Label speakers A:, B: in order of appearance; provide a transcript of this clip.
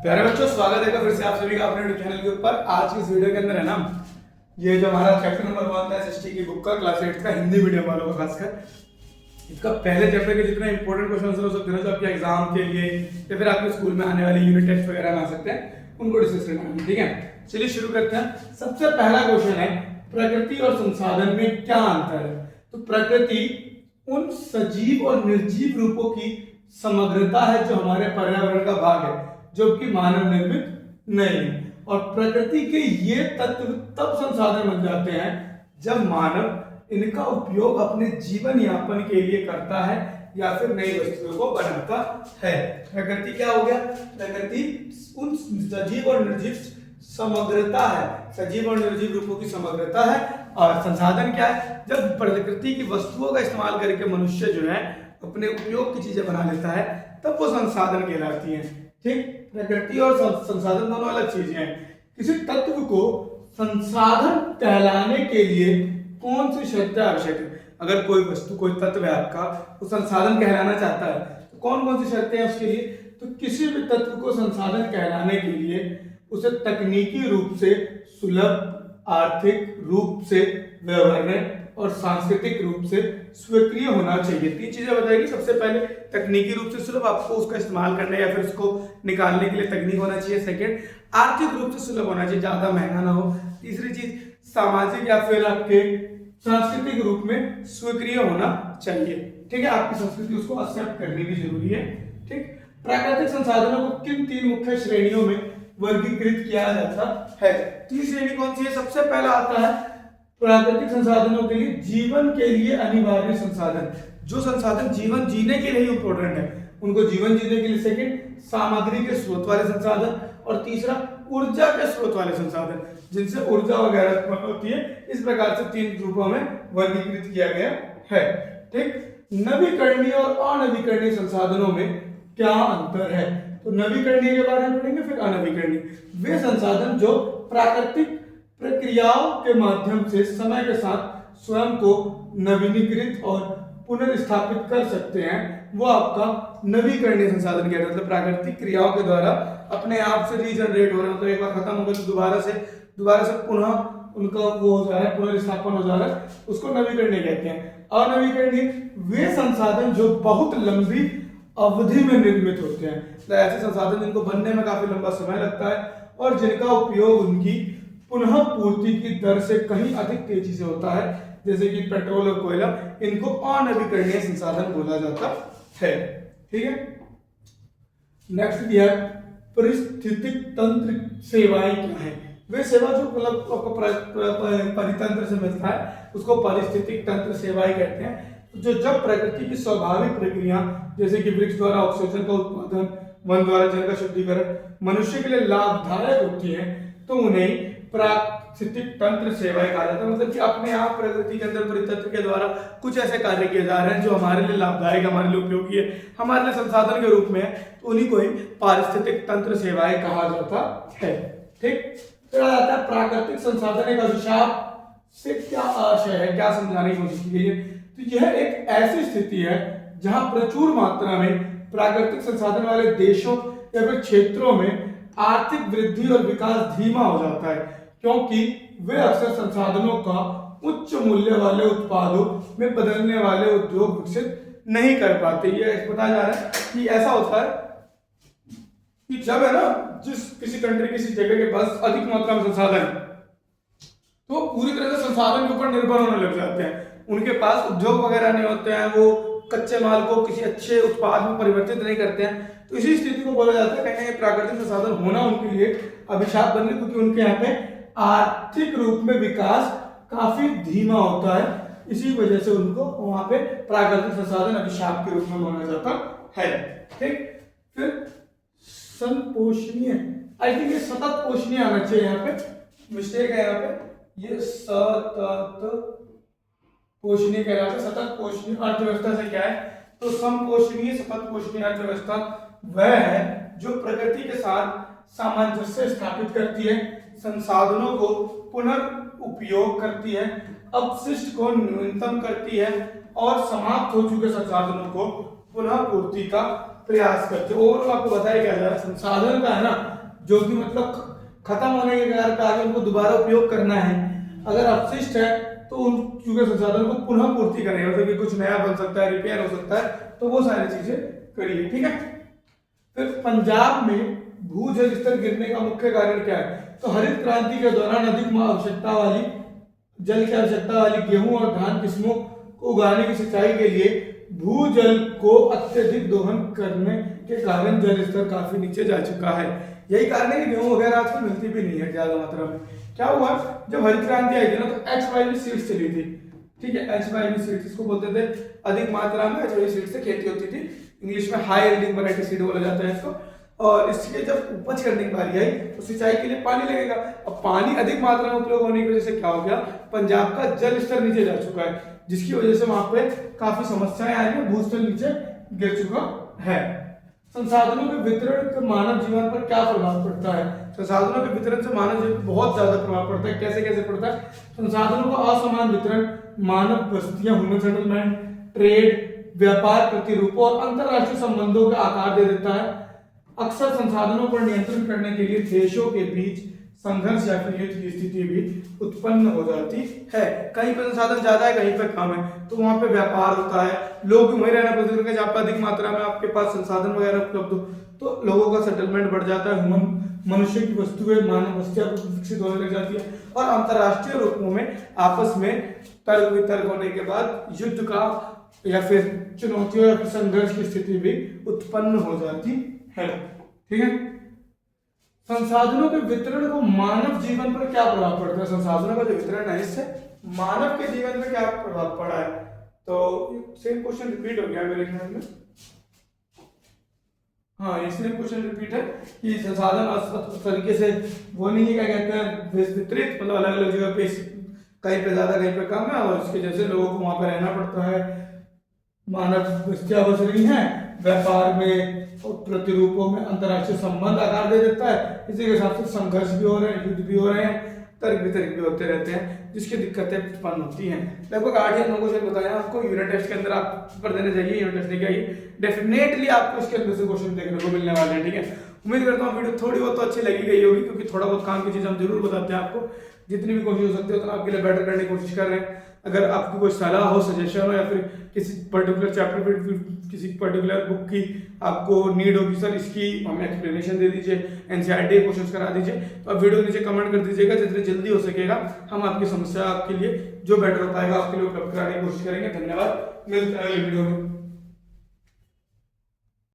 A: प्यारे बच्चों, स्वागत है फिर से आप सभी का अपने यूट्यूब चैनल के ऊपर। आज की इस वीडियो के अंदर है ना, ये जो हमारा चैप्टर नंबर 1 था एसएसटी की बुक का, क्लास 8 का हिंदी मीडियम वालों का खासकर, इसका पहले चैप्टर के जितने इंपॉर्टेंट क्वेश्चन हो सकते हैं जो आपके एग्जाम के लिए या फिर आपके स्कूल में आने वाले यूनिट टेस्ट वगैरह में आ सकते हैं, उनको डिस्कस करेंगे। ठीक है, चलिए शुरू करते हैं। सबसे पहला क्वेश्चन है, प्रकृति और संसाधन में क्या अंतर है? तो प्रकृति उन सजीव और निर्जीव रूपों की समग्रता है जो हमारे पर्यावरण का भाग है, जो कि मानव निर्मित नहीं है। और प्रकृति के ये तत्व तब संसाधन बन जाते हैं जब मानव इनका उपयोग अपने जीवन यापन के लिए करता है या फिर नई वस्तुओं को बनाता है। प्रकृति क्या हो गया? प्रकृति उन सजीव और निर्जीव समग्रता है, सजीव और निर्जीव रूपों की समग्रता है। और संसाधन क्या है? जब प्रकृति की वस्तुओं का इस्तेमाल करके मनुष्य जो है अपने उपयोग की चीजें बना लेता है, तब वो संसाधन कहलाती हैं। ठीक, प्रकृति और संसाधन दोनों अलग चीजें हैं। किसी तत्व को संसाधन कहलाने के लिए कौन सी शर्तें आवश्यक है? अगर कोई वस्तु, कोई तत्व है आपका, वो संसाधन कहलाना चाहता है तो कौन कौन सी शर्तें हैं उसके लिए? तो किसी भी तत्व को संसाधन कहलाने के लिए उसे तकनीकी रूप से सुलभ, आर्थिक रूप से व्यवहार्य और सांस्कृतिक रूप से स्वीकार्य होना चाहिए। तीन चीजें बताएगी। सबसे पहले तकनीकी रूप से सुलभ, आपको उसका इस्तेमाल करने या फिर उसको निकालने के लिए तकनीक होना चाहिए। सेकंड, आर्थिक रूप से सुलभ होना चाहिए, ज्यादा महंगा ना हो। तीसरी चीज, सामाजिक या फिर आपके सांस्कृतिक रूप में स्वीकार्य होना चाहिए। ठीक है, आपकी संस्कृति उसको एक्सेप्ट करनी भी जरूरी है। ठीक, प्राकृतिक संसाधनों को किन तीन मुख्य श्रेणियों में वर्गीकृत किया जाता है? तीन श्रेणी कौन सी है? सबसे पहला आता है प्राकृतिक संसाधनों के लिए जीवन के लिए अनिवार्य संसाधन, जो संसाधन जीवन जीने के लिए इंपॉर्टेंट है, उनको जीवन जीने के लिए। सेकंड, सामग्री के स्रोत वाले संसाधन। और तीसरा, ऊर्जा के स्रोत वाले संसाधन, जिनसे ऊर्जा वगैरह उत्पन्न होती है। इस प्रकार से तीन रूपों में वर्गीकृत किया गया है। ठीक, नवीकरणीय और अनवीकरणीय संसाधनों में क्या अंतर है? तो नवीकरणीय के बारे में पढ़ेंगे, फिर अनवीकरणीय। वे संसाधन जो प्राकृतिक प्रक्रियाओं के माध्यम से समय के साथ स्वयं को नवीनीकृत और पुनर्स्थापित कर सकते हैं, वो आपका नवीकरणीय संसाधन कहते हैं। मतलब प्राकृतिक क्रियाओं के द्वारा अपने आप से रीजनरेट हो रहे हैं, तो एक बार खत्म हो गए तो दोबारा से पुनः उनका वो हो जा रहा है, पुनर्स्थापन हो जा रहा है, उसको नवीकरणीय कहते हैं। अनवीकरणीय वे संसाधन जो बहुत लंबी अवधि में निर्मित होते हैं, तो ऐसे संसाधन जिनको बनने में काफी लंबा समय लगता है और जिनका उपयोग उनकी पुनः पूर्ति की दर से कहीं अधिक तेजी से होता है, जैसे कि पेट्रोल और कोयला, इनको अनवीकरणीय संसाधन बोला जाता है। ठीक है, नेक्स्ट दिया है पारिस्थितिक तंत्र सेवाएं क्या है? वे सेवा जो मतलब आपको परितंत्र से मिलता है उसको पारिस्थितिक तंत्र सेवाएं कहते हैं। जो जब प्रकृति की स्वाभाविक प्रक्रिया जैसे कि वृक्ष द्वारा ऑक्सीजन का उत्पादन, वन द्वारा जल का शुद्धिकरण मनुष्य के लिए लाभदायक होती है, तो उन्हें पारिस्थितिक तंत्र सेवाएं कहा जाता है। मतलब कि अपने आप प्रकृति के अंदर परितंत्र के द्वारा कुछ ऐसे कार्य किए जा रहे हैं जो हमारे लिए लाभदायक, हमारे लिए उपयोगी है, हमारे लिए संसाधन के रूप में है, तो उन्हीं को ही पारिस्थितिक तंत्र सेवाएं कहा जाता है। ठीक, फिर आ जाता है प्राकृतिक संसाधन एक अभिशाप से क्या आशय है, क्या समझाने की कोशिश की गई है? तो यह एक ऐसी स्थिति है जहां प्रचुर मात्रा में प्राकृतिक संसाधन वाले देशों या फिर क्षेत्रों में आर्थिक वृद्धि और विकास धीमा हो जाता है, क्योंकि वे अक्सर संसाधनों का उच्च मूल्य वाले उत्पादों में बदलने वाले उद्योग विकसित नहीं कर पाते। ये बताया जा रहा है कि ऐसा होता है कि जब है ना, जिस किसी कंट्री, किसी जगह के पास अधिक मात्रा में संसाधन, तो पूरी तरह से संसाधन के ऊपर निर्भर होने लग जाते हैं। उनके पास उद्योग वगैरह नहीं होते हैं, वो कच्चे माल को किसी अच्छे उत्पाद में परिवर्तित नहीं करते हैं। तो इसी स्थिति को बोला जाता है कहीं प्राकृतिक संसाधन होना उनके लिए अभिशाप बन गया, क्योंकि उनके यहाँ पे आर्थिक रूप में विकास काफी धीमा होता है। इसी वजह से उनको वहां पे प्राकृतिक संसाधन अभिशाप के रूप में माना जाता है। ठीक, फिर संपोषणीय, आई थिंक ये सतत पोषणीय आना चाहिए, यहाँ पे मिस्टेक है, यहाँ पे ये सतत पोषणीय कहलाता है। सतत पोषणीय अर्थव्यवस्था से क्या है? तो संपोषणीय सतत पोषणीय अर्थव्यवस्था वह है जो प्रकृति के साथ सामंजस्य स्थापित करती है, संसाधनों को पुनर्उपयोग करती है, अपशिष्ट को न्यूनतम करती है और समाप्त हो चुके संसाधनों को पुनः पूर्ति का प्रयास करते हैं। ओवरऑल आपको बताया क्या जा रहा है, संसाधन का है ना, जो कि मतलब खत्म होने के कारण का आगे उनको दोबारा उपयोग करना है। अगर अपशिष्ट है तो उन चूंकि संसाधन को पुनः पूर्ति करें, मतलब कि कुछ नया बन सकता है, रिपेयर हो सकता है, तो वो सारी चीजें करिए। ठीक है। फिर पंजाब में भूजल स्तर गिरने का मुख्य कारण क्या है? तो हरित क्रांति के दौरान अधिक आवश्यकता वाली जल की आवश्यकता वाली गेहूं और धान किस्मों को उगाने की सिंचाई के लिए भूजल को अत्यधिक दोहन करने के कारण जल स्तर काफी नीचे जा चुका है। यही कारण है कि गेहूं वगैरह आजकल मिलती भी नहीं है ज्यादा मात्रा में। क्या हुआ, जब हरित क्रांति आई थी ना, तो HYV सीड्स चली थी। ठीक है, HYV सीड्स इसको बोलते थे, अधिक मात्रा में HYV सीड्स से खेती होती थी। इंग्लिश में हाई यील्डिंग वैरायटी सीड बोला जाता है इसको। और इसके जब उपज करने की बारी आई तो सिंचाई के लिए पानी लगेगा। अब पानी अधिक मात्रा में उपयोग होने की वजह से क्या हो गया, पंजाब का जल स्तर नीचे जा चुका है, जिसकी वजह से वहां पे काफी समस्याएं आ रही है, भूस्तर नीचे गिर चुका है। संसाधनों के वितरण का मानव जीवन पर क्या प्रभाव पड़ता है? संसाधनों के वितरण से मानव जीवन पर बहुत ज्यादा प्रभाव पड़ता है। कैसे कैसे पड़ता है? संसाधनों का असमान वितरण मानव बस्तियां, ह्यूमन सेटलमेंट, ट्रेड, व्यापार प्रतिरूपों और अंतरराष्ट्रीय संबंधों का आकार दे देता है। अक्सर संसाधनों पर नियंत्रण करने के लिए देशों के बीच संघर्ष या फिर युद्ध की स्थिति भी उत्पन्न हो जाती है। कहीं पर संसाधन ज्यादा है, कहीं पर कम है, तो वहां पे व्यापार होता है, लोग भी वहीं रहना पसंद करते हैं जहाँ पर अधिक मात्रा में आपके पास संसाधन वगैरह उपलब्ध हो, तो लोगों का सेटलमेंट बढ़ जाता है, मनुष्य की वस्तुएं, मानव बस्तियां विकसित होने लग जाती है, और अंतरराष्ट्रीय रूपों में आपस में तर्क वितर्क होने के बाद युद्ध का या फिर चुनौतियों या फिर संघर्ष की स्थिति भी उत्पन्न हो जाती है। ठीक है। संसाधनों के वितरण को मानव जीवन पर क्या प्रभाव पड़ता है? संसाधनों का जो वितरण है इससे मानव के जीवन में क्या प्रभाव पड़ा है? तो सेम क्वेश्चन रिपीट हो गया मेरे ख्याल में। हाँ, ये सेम क्वेश्चन रिपीट है कि संसाधन तरीके से वो नहीं है, क्या कहते हैं, वितरित, मतलब अलग अलग जगह पे कहीं पे ज्यादा कहीं पे कम है, और इसके जैसे लोगों को वहां पर रहना पड़ता है, मानव बस्तियां बस रही हैं, व्यापार में और प्रतिरूपों में अंतरराष्ट्रीय संबंध आकार दे देता है, इसी के साथ साथ संघर्ष भी हो रहे हैं, युद्ध भी हो रहे हैं, तर्क वितर्क भी होते रहते हैं, जिसकी दिक्कतें उत्पन्न होती हैं। लगभग 8 या 9 क्वेश्चन बताया आपको, यूनिट टेस्ट के अंदर आप पेपर देने जाइए, यूनिट टेस्ट देके आइए, डेफिनेटली आपको इसके अंदर से क्वेश्चन देखने को मिलने वाले हैं। ठीक है, उम्मीद करता हूँ वीडियो थोड़ी बहुत तो अच्छी लगी गई होगी, क्योंकि थोड़ा बहुत काम की चीज हम जरूर बताते हैं आपको, जितनी भी कोशिश हो सकती है उतना आपके लिए बेटर करने की कोशिश कर रहे हैं। अगर आपकी कोई सलाह हो, सजेशन हो, या फिर किसी पर्टिकुलर चैप्टर पे किसी पर्टिकुलर बुक की आपको नीड होगी, सर इसकी हमें एक्सप्लेनेशन दे दीजिए, एनसीईआरटी क्वेश्चंस करा दीजिए, तो आप वीडियो नीचे कमेंट कर दीजिएगा। जितनी जल्दी हो सकेगा हम आपकी समस्या, आपके लिए जो बेटर हो पाएगा आपके लिए उपलब्ध कराने की कोशिश करेंगे। धन्यवाद, मिलते हैं अगले वीडियो में।